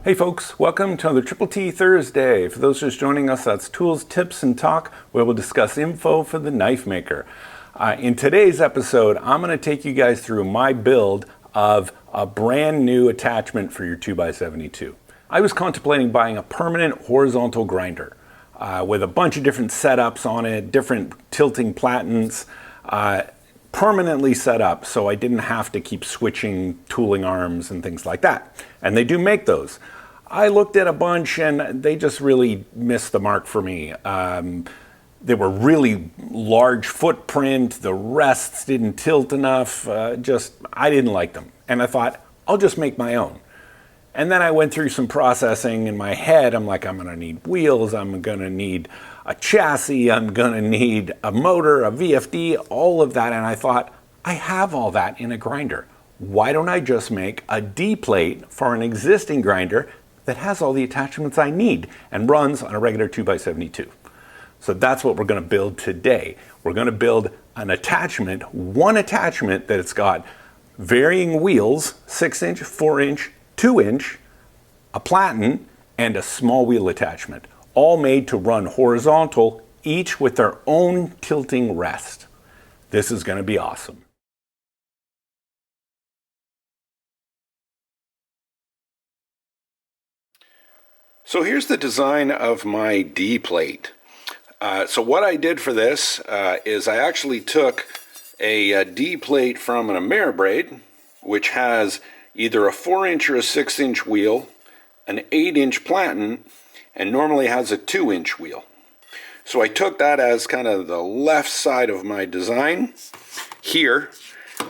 Hey folks, welcome to another Triple T Thursday. For those just joining us, that's Tools, Tips, and Talk, where we'll discuss info for the knife maker. In today's episode, I'm going to take you guys through my build of a brand new attachment for your 2x72. I was contemplating buying a permanent horizontal grinder with a bunch of different setups on it, different tilting platens, permanently set up so I didn't have to keep switching tooling arms and things like that. And they do make those. I looked at a bunch and they just really missed the mark for me. They were really large footprint, the rests didn't tilt enough, I didn't like them. And I thought, I'll just make my own. And then I went through some processing in my head. I'm like, I'm gonna need wheels, I'm gonna need a chassis, I'm gonna need a motor, a VFD, all of that. And I thought, I have all that in a grinder. Why don't I just make a D-plate for an existing grinder that has all the attachments I need and runs on a regular 2x72. So that's what we're going to build today. We're going to build an attachment, one attachment that it's got varying wheels, 6-inch, 4-inch, 2-inch, a platen, and a small wheel attachment, all made to run horizontal, each with their own tilting rest. This is going to be awesome. So here's the design of my D-plate. So what I did for this is I actually took a D-plate from an Ameribraid, which has either a 4-inch or a 6-inch wheel, an 8-inch platen, and normally has a 2-inch wheel. So I took that as kind of the left side of my design here,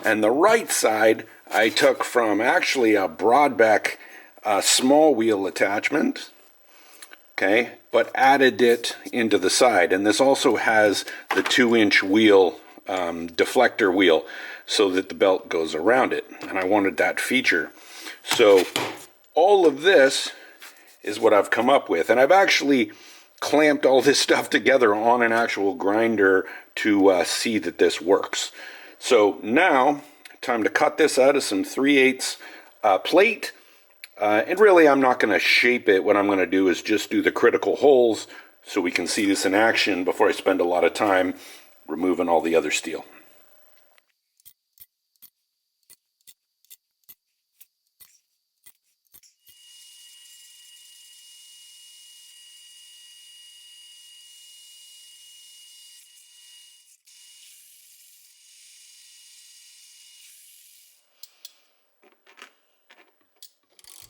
and the right side I took from actually a Broadbeck small wheel attachment. Okay, but added it into the side. And this also has the 2-inch wheel, deflector wheel, so that the belt goes around it. And I wanted that feature. So all of this is what I've come up with. And I've actually clamped all this stuff together on an actual grinder to see that this works. So now, time to cut this out of some 3/8 plate. And really, I'm not going to shape it. What I'm going to do is just do the critical holes so we can see this in action before I spend a lot of time removing all the other steel.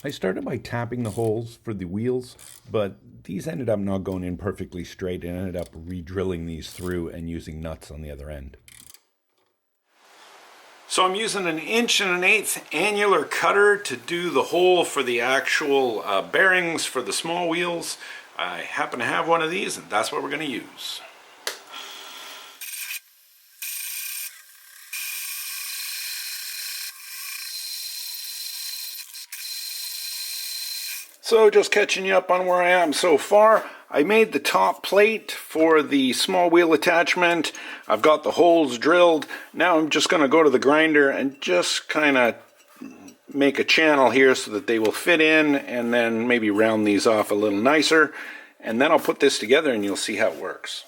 I started by tapping the holes for the wheels, but these ended up not going in perfectly straight and ended up re-drilling these through and using nuts on the other end. So I'm using an 1 1/8" annular cutter to do the hole for the actual bearings for the small wheels. I happen to have one of these, and that's what we're going to use. So just catching you up on where I am so far, I made the top plate for the small wheel attachment. I've got the holes drilled. Now I'm just going to go to the grinder and just kind of make a channel here so that they will fit in, and then maybe round these off a little nicer. And then I'll put this together and you'll see how it works.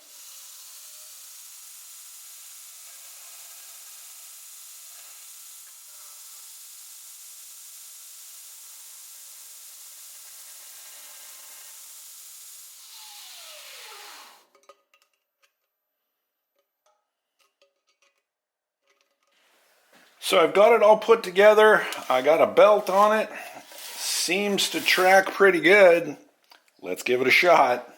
So I've got it all put together. I got a belt on it. Seems to track pretty good. Let's give it a shot.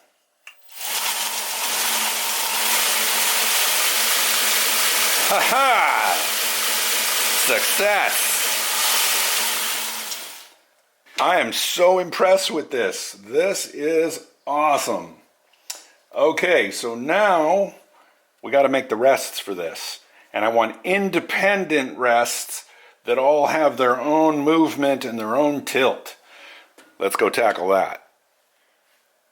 Ha-ha! Success! I am so impressed with this. This is awesome. Okay, so now we got to make the rests for this. And I want independent rests that all have their own movement and their own tilt. Let's go tackle that.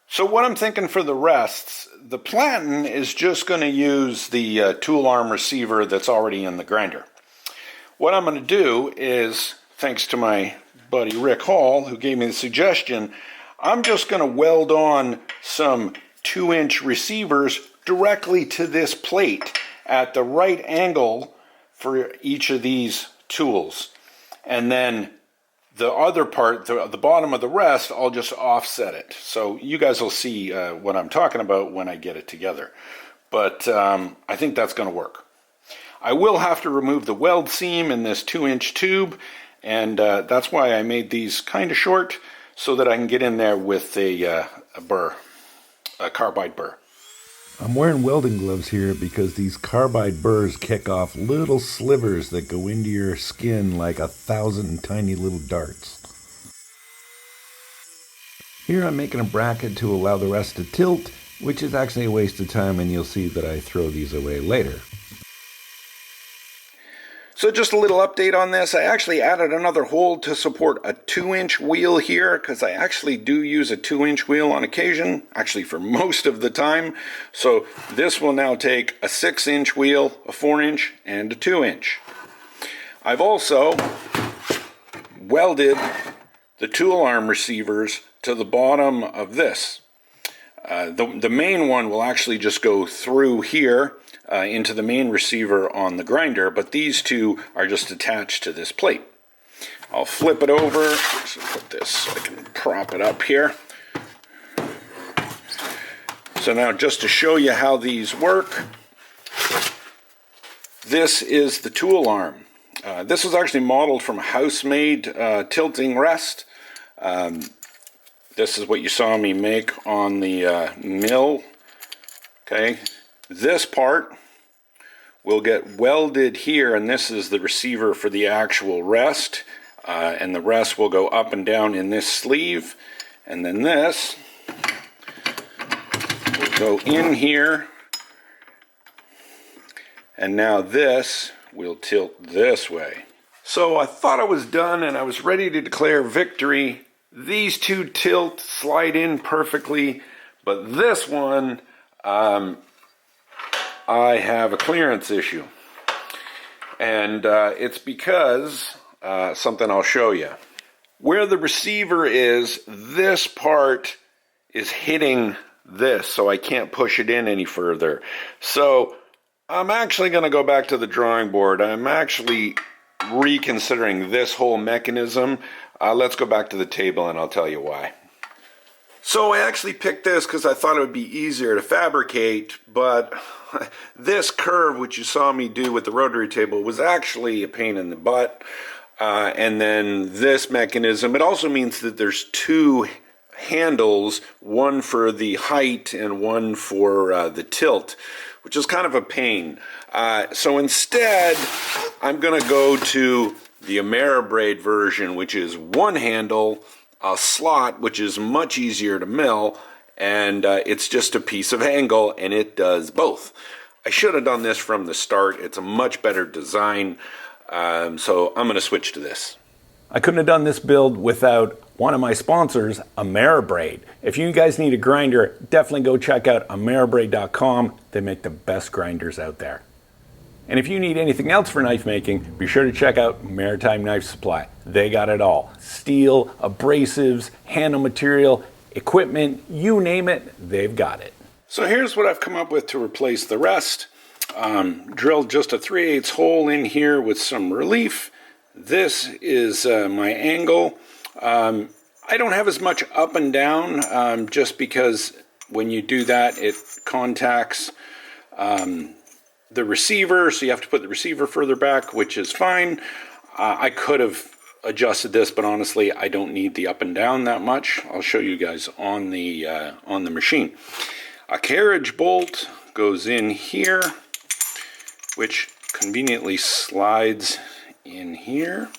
So what I'm thinking for the rests, the platen is just going to use the tool arm receiver that's already in the grinder. What I'm going to do is, thanks to my buddy Rick Hall, who gave me the suggestion, I'm just going to weld on some 2-inch receivers directly to this plate at the right angle for each of these tools. And then the other part, the bottom of the rest, I'll just offset it. So you guys will see what I'm talking about when I get it together. But I think that's going to work. I will have to remove the weld seam in this 2-inch tube, and that's why I made these kind of short, so that I can get in there with a burr, a carbide burr. I'm wearing welding gloves here because these carbide burrs kick off little slivers that go into your skin like 1,000 tiny little darts. Here I'm making a bracket to allow the rest to tilt, which is actually a waste of time, and you'll see that I throw these away later. So just a little update on this. I actually added another hole to support a 2-inch wheel here, because I actually do use a 2-inch wheel on occasion, actually for most of the time. So this will now take a 6-inch wheel, a 4-inch, and a 2-inch. I've also welded the tool arm receivers to the bottom of this. The main one will actually just go through here into the main receiver on the grinder, but these two are just attached to this plate. I'll flip it over, so put this so I can prop it up here. So now, just to show you how these work, this is the tool arm. This was actually modeled from a house-made tilting rest. This is what you saw me make on the mill. Okay, this part will get welded here, and this is the receiver for the actual rest, and the rest will go up and down in this sleeve, and then this will go in here, and now this will tilt this way. So I thought I was done, and I was ready to declare victory. These two tilt, slide in perfectly, but this one, I have a clearance issue. And it's because something I'll show you. Where the receiver is, this part is hitting this, so I can't push it in any further. So I'm actually going to go back to the drawing board. I'm actually reconsidering this whole mechanism. Let's go back to the table and I'll tell you why. So I actually picked this because I thought it would be easier to fabricate, but this curve, which you saw me do with the rotary table, was actually a pain in the butt. And then this mechanism, it also means that there's two handles, one for the height and one for the tilt, which is kind of a pain. So instead, I'm going to go to the Ameribraid version, which is one handle, a slot, which is much easier to mill, and it's just a piece of angle, and it does both. I should have done this from the start. It's a much better design, so I'm going to switch to this. I couldn't have done this build without one of my sponsors, Ameribraid. If you guys need a grinder, definitely go check out Ameribraid.com. They make the best grinders out there. And if you need anything else for knife making, be sure to check out Maritime Knife Supply. They got it all. Steel, abrasives, handle material, equipment, you name it, they've got it. So here's what I've come up with to replace the rest. Drilled just a 3/8 hole in here with some relief. This is my angle. I don't have as much up and down just because when you do that, it contacts the receiver, so you have to put the receiver further back, which is fine. I could have adjusted this, but honestly, I don't need the up and down that much. I'll show you guys on the machine. A carriage bolt goes in here, which conveniently slides in here,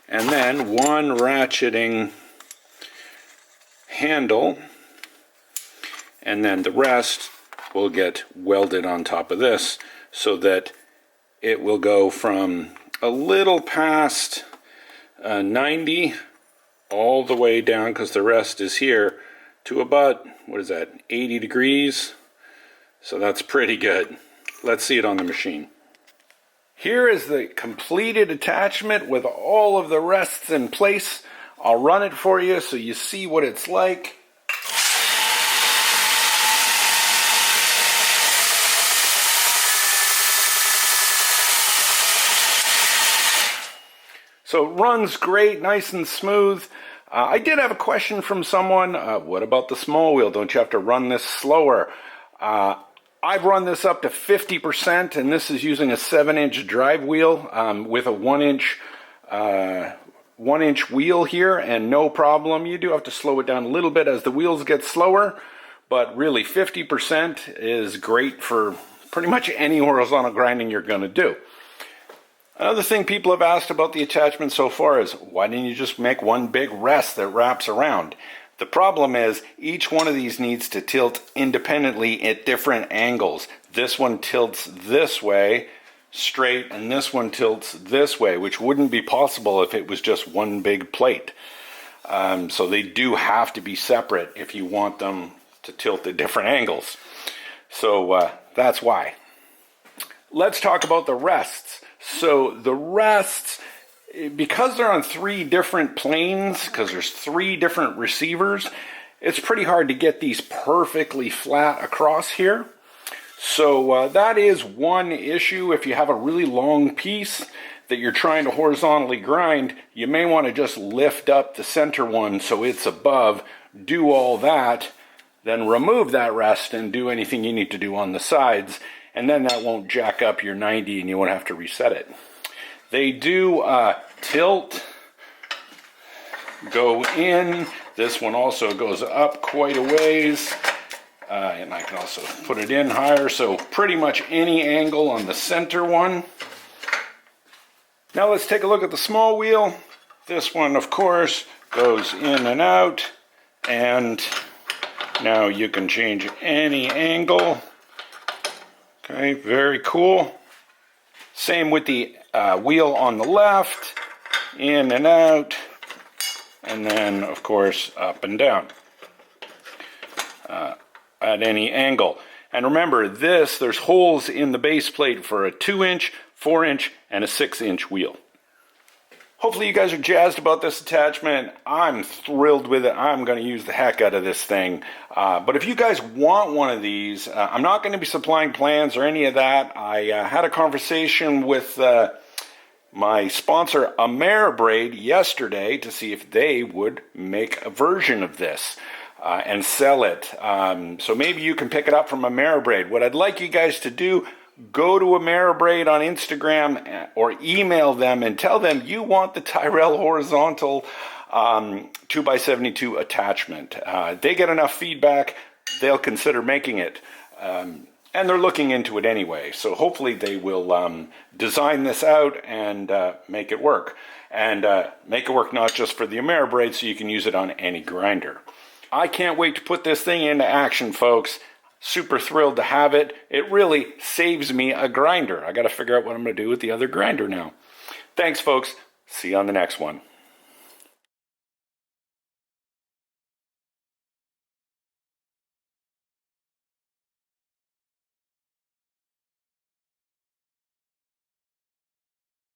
and then one ratcheting handle, and then the rest will get welded on top of this, so that it will go from a little past 90 all the way down, because the rest is here, to about, 80 degrees. So that's pretty good. Let's see it on the machine. Here is the completed attachment with all of the rests in place. I'll run it for you so you see what it's like. So it runs great, nice and smooth. I did have a question from someone. What about the small wheel? Don't you have to run this slower? I've run this up to 50%, and this is using a 7-inch drive wheel with a 1-inch wheel here, and no problem. You do have to slow it down a little bit as the wheels get slower, but really 50% is great for pretty much any horizontal grinding you're going to do. Another thing people have asked about the attachment so far is, why didn't you just make one big rest that wraps around? The problem is, each one of these needs to tilt independently at different angles. This one tilts this way, straight, and this one tilts this way, which wouldn't be possible if it was just one big plate. So they do have to be separate if you want them to tilt at different angles. So that's why. Let's talk about the rests. So the rests, because they're on 3 different planes, because there's 3 different receivers, it's pretty hard to get these perfectly flat across here. So that is one issue. If you have a really long piece that you're trying to horizontally grind, you may want to just lift up the center one so it's above, do all that, then remove that rest and do anything you need to do on the sides, and then that won't jack up your 90 and you won't have to reset it. They do tilt, go in. This one also goes up quite a ways. And I can also put it in higher, so pretty much any angle on the center one. Now let's take a look at the small wheel. This one, of course, goes in and out, and now you can change any angle. Okay, very cool. Same with the wheel on the left, in and out, and then, of course, up and down. At any angle. And remember, there's holes in the base plate for a 2-inch, 4-inch, and a 6-inch wheel. Hopefully you guys are jazzed about this attachment. I'm thrilled with it. I'm going to use the heck out of this thing. But if you guys want one of these, I'm not going to be supplying plans or any of that. I had a conversation with my sponsor, Ameribraid, yesterday to see if they would make a version of this. And sell it. So maybe you can pick it up from Ameribraid. What I'd like you guys to do, go to Ameribraid on Instagram or email them and tell them you want the Tyrell horizontal 2x72 attachment. They get enough feedback, they'll consider making it. And they're looking into it anyway. So hopefully they will design this out and make it work. And make it work not just for the Ameribraid, so you can use it on any grinder. I can't wait to put this thing into action, folks. Super thrilled to have it. It really saves me a grinder. I got to figure out what I'm going to do with the other grinder now. Thanks, folks. See you on the next one.